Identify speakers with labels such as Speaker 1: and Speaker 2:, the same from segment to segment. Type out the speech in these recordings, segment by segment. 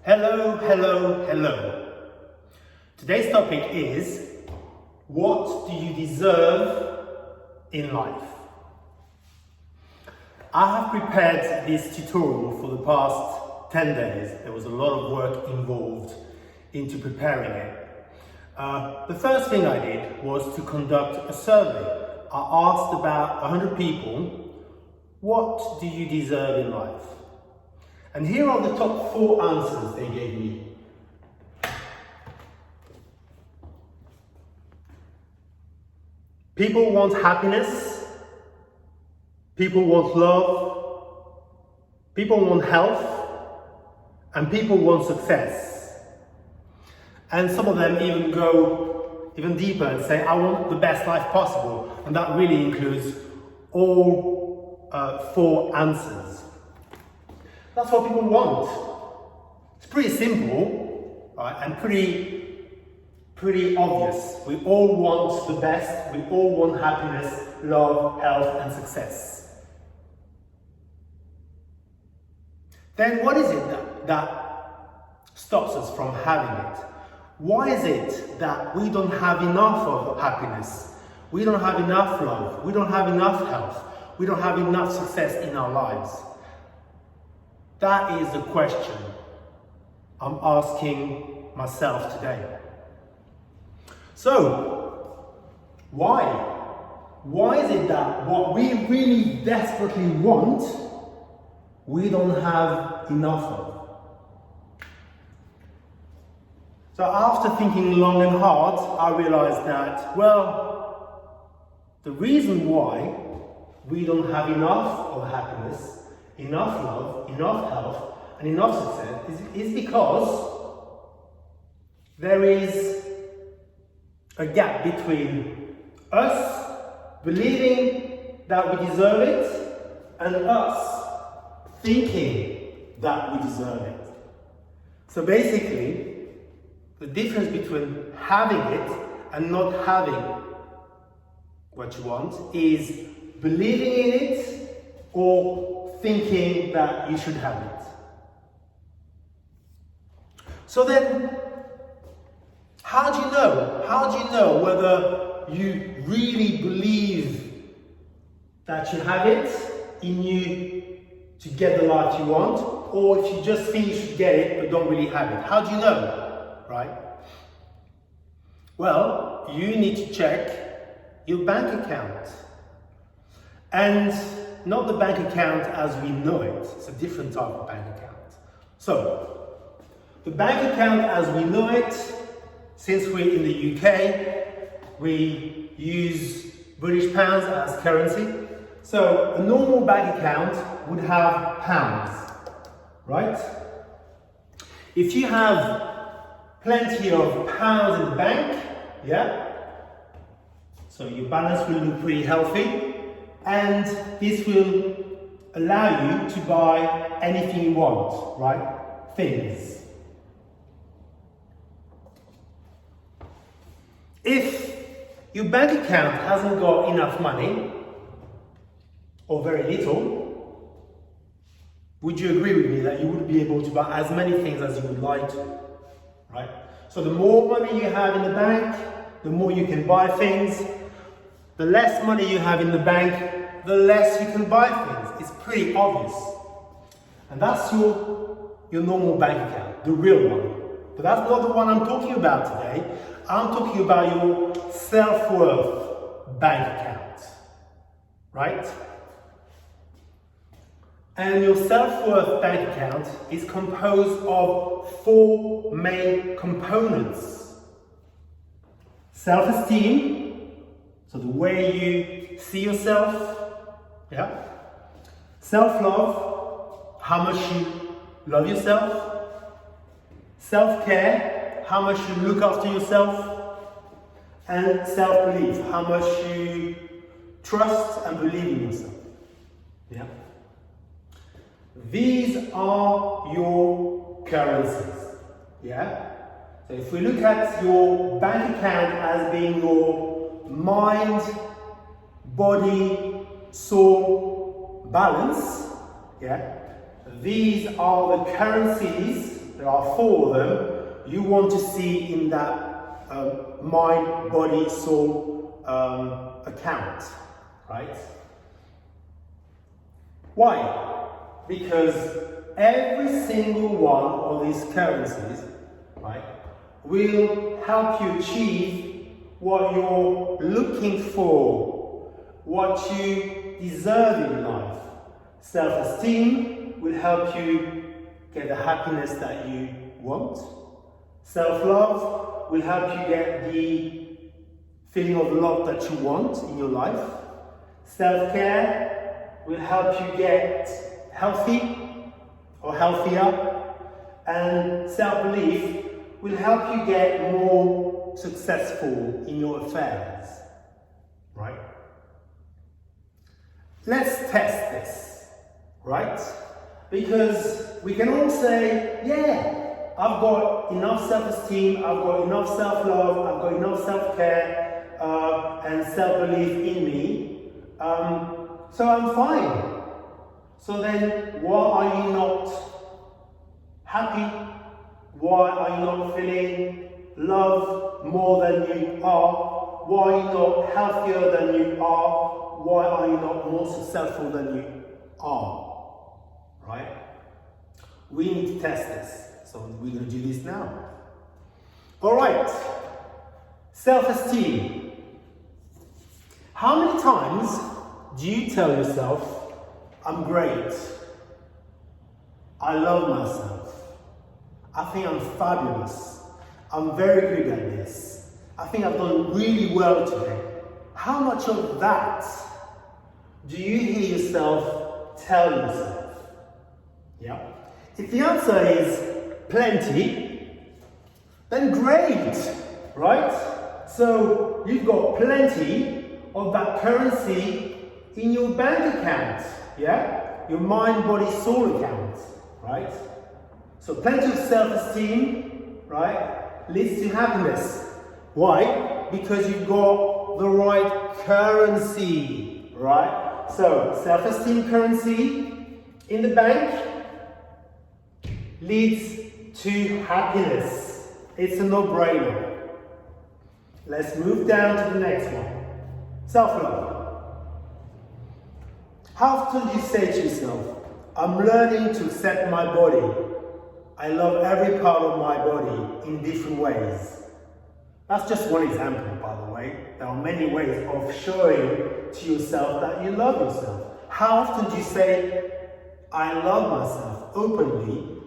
Speaker 1: Hello, hello, hello. Today's topic is, what do you deserve in life? I have prepared this tutorial for the past 10 days. There was a lot of work involved into preparing it. The first thing I did was to conduct a survey. I asked about 100 people, what do you deserve in life? And here are the top 4 answers they gave me. People want happiness, people want love, people want health, and people want success. And some of them even go even deeper and say, I want the best life possible. And that really includes all 4 answers. That's what people want. It's pretty simple, right, and pretty obvious. We all want the best. We all want happiness, love, health, and success. Then what is it that stops us from having it? Why is it that we don't have enough of happiness? We don't have enough love. We don't have enough health. We don't have enough success in our lives? That is the question I'm asking myself today. So, why? Why is it that what we really desperately want, we don't have enough of? So after thinking long and hard, I realized that, well, the reason why we don't have enough of happiness, enough love, enough health, and enough success is because there is a gap between us believing that we deserve it and us thinking that we deserve it. So basically, the difference between having it and not having what you want is believing in it or thinking that you should have it. So then, how do you know? How do you know whether you really believe that you have it in you to get the life you want, or if you just think you should get it but don't really have it? How do you know, right? Well, you need to check your bank account. And not the bank account as we know it. It's a different type of bank account. So, the bank account as we know it, since we're in the UK, we use British pounds as currency. So, a normal bank account would have pounds, right? If you have plenty of pounds in the bank, yeah, so your balance will look pretty healthy. And this will allow you to buy anything you want, right? Things. If your bank account hasn't got enough money, or very little, would you agree with me that you would be able to buy as many things as you would like to, right? So the more money you have in the bank, the more you can buy things. The less money you have in the bank, the less you can buy things. It's pretty obvious. And that's your normal bank account, the real one. But that's not the one I'm talking about today. I'm talking about your self-worth bank account, right? And your self-worth bank account is composed of 4 main components. Self-esteem, so the way you see yourself, yeah. Self-love, how much you love yourself. Self-care, how much you look after yourself. And self-belief, how much you trust and believe in yourself. Yeah. These are your currencies. Yeah. So if we look at your bank account as being your mind, body, soul balance, yeah, these are the currencies, there are 4 of them, you want to see in that mind, body, soul account, right? Why? Because every single one of these currencies, right, will help you achieve what you're looking for, what you deserve in life. Self-esteem will help you get the happiness that you want. Self-love will help you get the feeling of love that you want in your life. Self-care will help you get healthy or healthier. And self-belief will help you get more successful in your affairs, right? Let's test this, right? Because we can all say, yeah, I've got enough self-esteem, I've got enough self-love, I've got enough self-care and self-belief in me, so I'm fine. So then why are you not happy? Why are you not feeling love more than you are? Why are you not healthier than you are? Why are you not more successful than you are? Right? We need to test this. So we're going to do this now. All right. Self-esteem. How many times do you tell yourself, I'm great, I love myself, I think I'm fabulous, I'm very good at this, I think I've done really well today? How much of that do you hear yourself tell yourself? Yeah? If the answer is plenty, then great, right? So you've got plenty of that currency in your bank account, yeah? Your mind, body, soul account, right? So plenty of self-esteem, right, leads to happiness. Why? Because you've got the right currency, right? So self-esteem currency in the bank leads to happiness. It's a no-brainer. Let's move down to the next one. Self-love. How often do you say to yourself, I'm learning to accept my body. I love every part of my body in different ways. That's just one example, by the way. There are many ways of showing to yourself that you love yourself. How often do you say, I love myself openly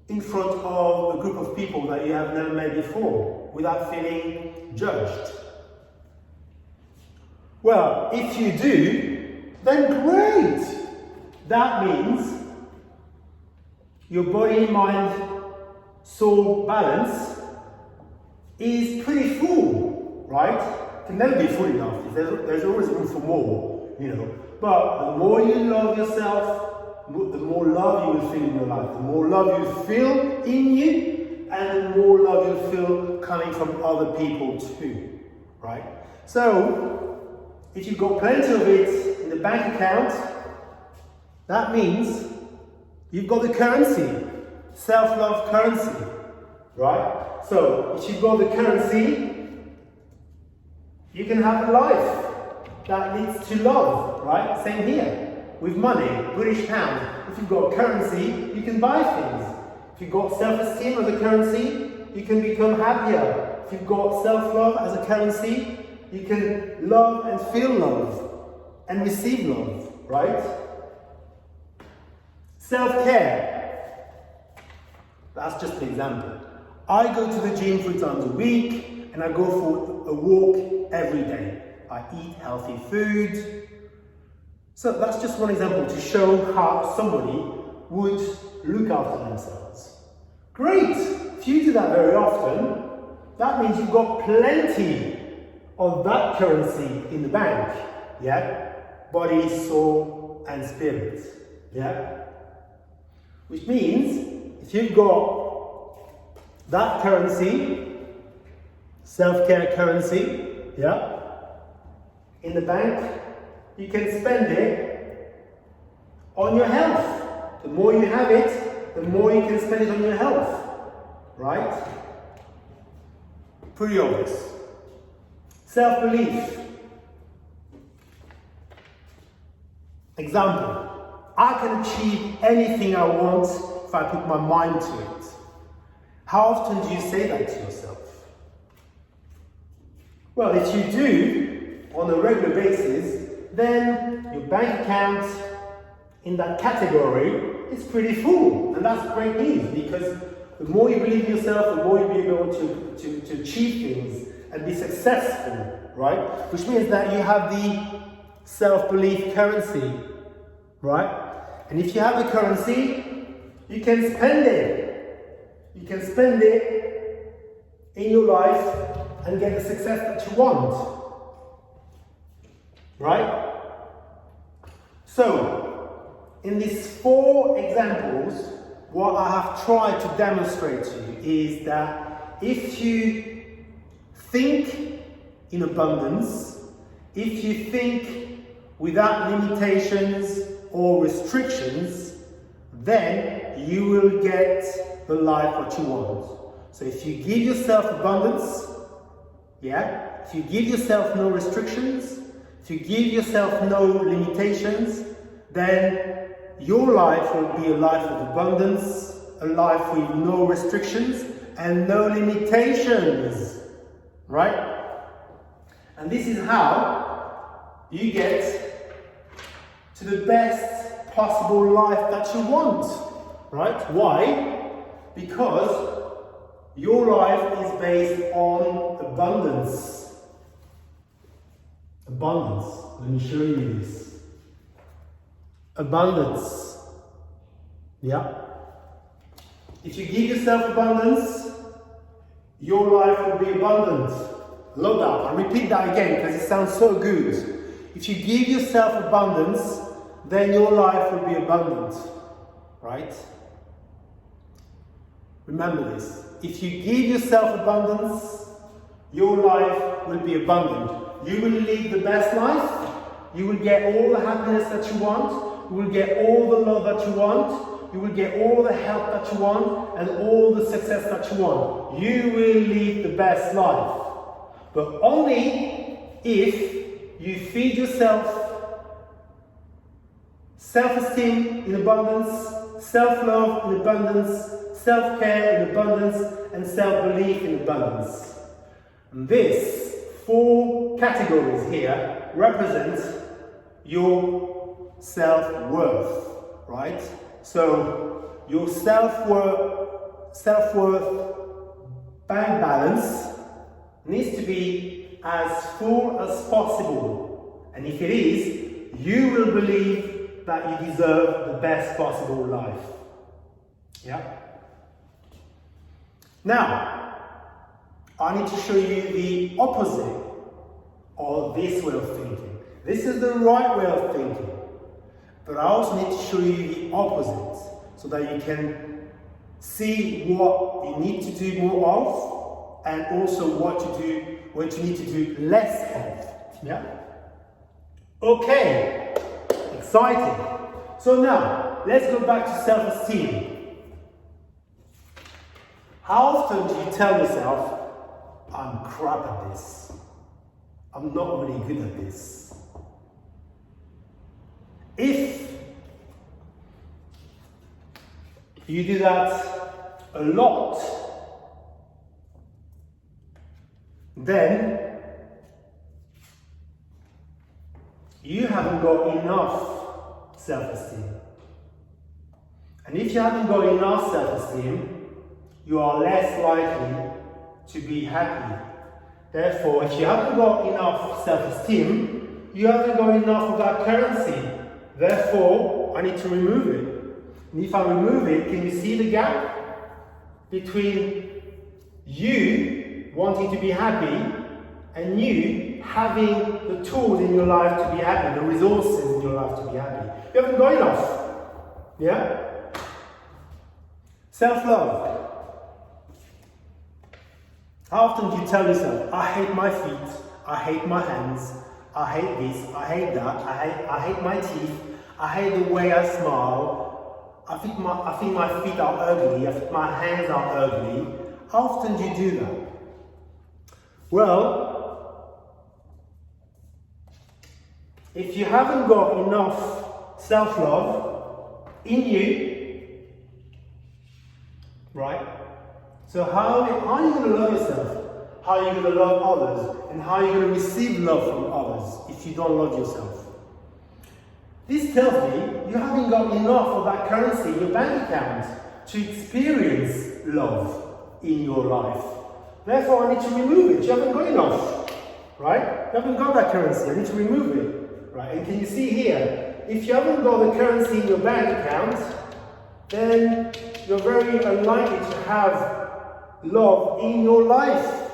Speaker 1: in front of a group of people that you have never met before without feeling judged? Well, if you do, then great. That means your body, mind, soul balance is pretty full, right? It can never be full enough. There's always room for more, you know. But the more you love yourself, the more love you will feel in your life. The more love you feel in you, and the more love you feel coming from other people too, right? So, if you've got plenty of it in the bank account, that means you've got the currency, self-love currency, right? So, if you've got the currency, you can have a life that leads to love, right? Same here. With money, British pound, if you've got currency, you can buy things. If you've got self-esteem as a currency, you can become happier. If you've got self-love as a currency, you can love and feel love and receive love, right? Self-care. That's just an example. I go to the gym 3 times a week and I go for a walk every day. I eat healthy food. So that's just one example to show how somebody would look after themselves. Great! If you do that very often, that means you've got plenty of that currency in the bank, yeah? Body, soul, and spirit, yeah? Which means, if you've got that currency, self-care currency, yeah? In the bank, you can spend it on your health. The more you have it, the more you can spend it on your health. right? Pretty obvious. Self-belief. Example, I can achieve anything I want if I put my mind to it. How often do you say that to yourself? Well, if you do on a regular basis, then your bank account in that category is pretty full. And that's great news, because the more you believe in yourself, the more you'll be able to achieve things and be successful, right? Which means that you have the self-belief currency, right? And if you have the currency, you can spend it. You can spend it in your life and get the success that you want, right? So, in these 4 examples, what I have tried to demonstrate to you is that if you think in abundance, if you think without limitations or restrictions, then you will get the life what you want. So if you give yourself abundance, yeah, if you give yourself no restrictions, if you give yourself no limitations, then your life will be a life of abundance, a life with no restrictions and no limitations, right? And this is how you get to the best possible life that you want, right? Why? Because your life is based on abundance. Abundance. Let me show you this. Abundance. Yeah. If you give yourself abundance, your life will be abundant. Love that. I'll repeat that again because it sounds so good. If you give yourself abundance, then your life will be abundant. Right? Remember this. If you give yourself abundance, your life will be abundant. You will live the best life. You will get all the happiness that you want. You will get all the love that you want. You will get all the help that you want and all the success that you want. You will live the best life. But only if you feed yourself self-esteem in abundance, self-love in abundance, self-care in abundance, and self-belief in abundance. And these 4 categories here represent your self-worth, right? So your self-worth bank balance needs to be as full as possible. And if it is, you will believe that you deserve the best possible life. Yeah? Now, I need to show you the opposite of this way of thinking. This is the right way of thinking. But I also need to show you the opposite so that you can see what you need to do more of and also what you need to do less of. Yeah? Okay. Exciting. So now, let's go back to self-esteem. How often do you tell yourself, I'm crap at this. I'm not really good at this. If you do that a lot, then you haven't got enough self-esteem. And if you haven't got enough self-esteem, you are less likely to be happy. Therefore, if you haven't got enough self-esteem, you haven't got enough of that currency. Therefore, I need to remove it. And if I remove it, can you see the gap between you wanting to be happy and you having the tools in your life to be happy, the resources in your life to be happy? You haven't got enough. Yeah? Self-love. How often do you tell yourself, I hate my feet, I hate my hands, I hate this, I hate that, I hate my teeth, I hate the way I smile, I think my feet are ugly, I think my hands are ugly, How often do you do that? Well, if you haven't got enough self-love in you, right? So how are you going to love yourself? How are you going to love others? And how are you going to receive love from others if you don't love yourself? This tells me you haven't got enough of that currency in your bank account to experience love in your life. Therefore, I need to remove it. You haven't got enough, right? You haven't got that currency. I need to remove it, right? And can you see here, if you haven't got the currency in your bank account, then you're very unlikely to have love in your life.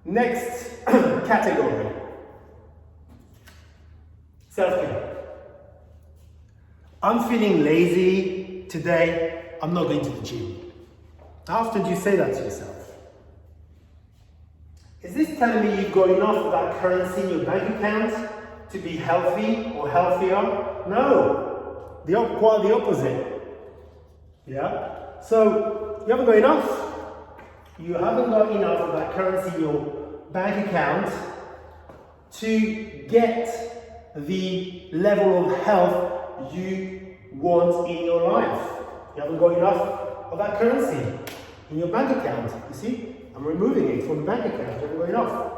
Speaker 1: Next category, self-care. I'm feeling lazy today, I'm not going to the gym. How often do you say that to yourself? Is this telling me you've got enough of that currency in your bank account to be healthy or healthier? No, quite the opposite. Yeah? So, you haven't got enough. You haven't got enough of that currency in your bank account to get the level of health you want in your life. You haven't got enough of that currency in your bank account. You see? I'm removing it from the bank account. You haven't got enough.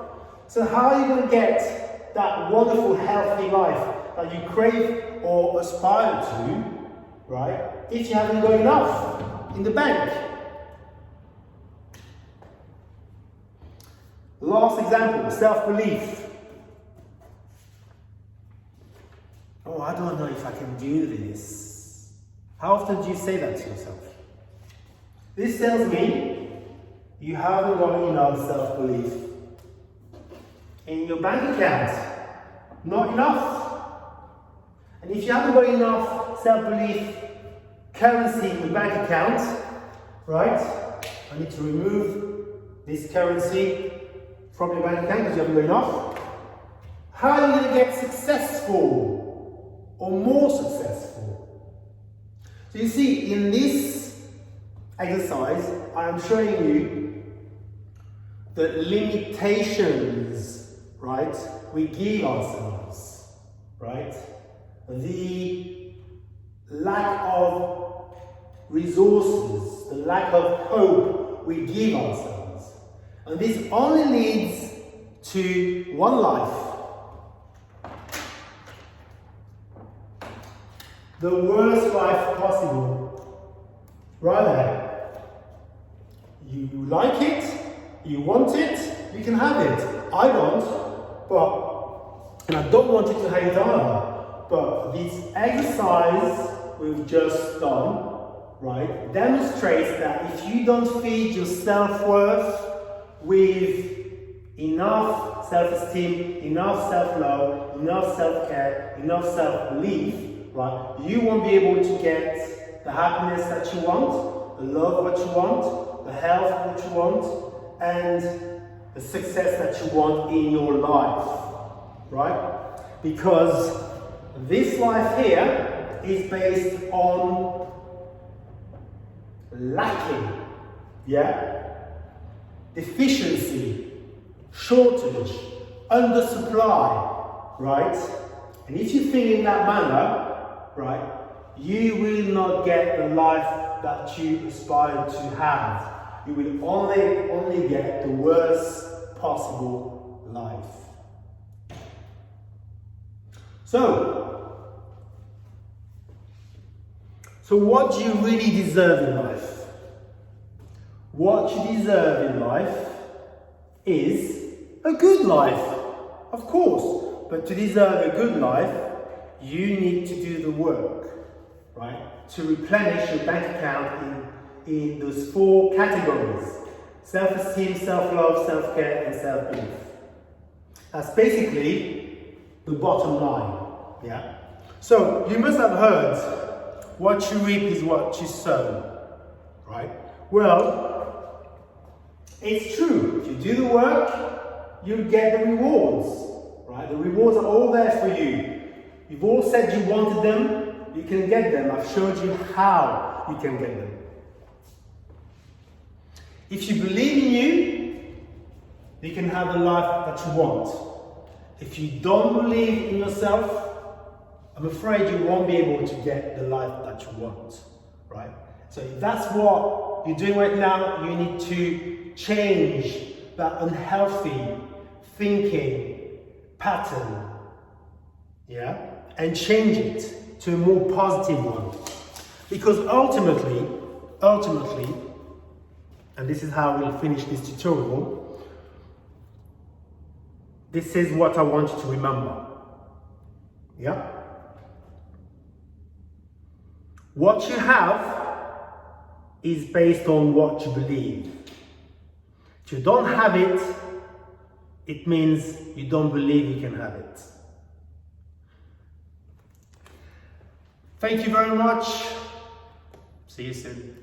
Speaker 1: So how are you going to get that wonderful, healthy life that you crave or aspire to, right, if you haven't got enough in the bank? Last example, self-belief. Oh, I don't know if I can do this. How often do you say that to yourself? This tells me you haven't got enough self-belief in your bank account. Not enough. And if you haven't got enough self-belief currency in your bank account, right, I need to remove this currency from your bank account because you haven't got enough. How are you going to get successful or more successful? So you see, in this exercise, I am showing you the limitations, right, we give ourselves, right? The lack of resources, the lack of hope we give ourselves. And this only leads to one life. The worst life possible. Right there. You like it, you want it, you can have it. I don't, and I don't want you to have it either. But this exercise we've just done, right, demonstrates that if you don't feed your self-worth with enough self-esteem, enough self-love, enough self-care, enough self-belief, right, you won't be able to get the happiness that you want, the love what you want, the health what you want, and the success that you want in your life, right? Because this life here is based on lacking, yeah? Deficiency, shortage, undersupply, right? And if you think in that manner, right, you will not get the life that you aspire to have. You will only get the worst possible life. So what do you really deserve in life? What you deserve in life is a good life, of course. But to deserve a good life, you need to do the work, right? To replenish your bank account in those four categories: self-esteem, self-love, self-care, and self-belief. That's basically the bottom line, yeah? So you must have heard, what you reap is what you sow, right? Well, it's true. If you do the work, you get the rewards, right? The rewards are all there for you. You've all said you wanted them, you can get them. I've showed you how you can get them. If you believe in you can have the life that you want. If you don't believe in yourself, I'm afraid you won't be able to get the life that you want, right? So if that's what you're doing right now, you need to change that unhealthy thinking pattern, yeah? And change it to a more positive one. Because ultimately, and this is how we'll finish this tutorial, this is what I want you to remember, yeah? What you have is based on what you believe. If you don't have it, it means you don't believe you can have it. Thank you very much. See you soon.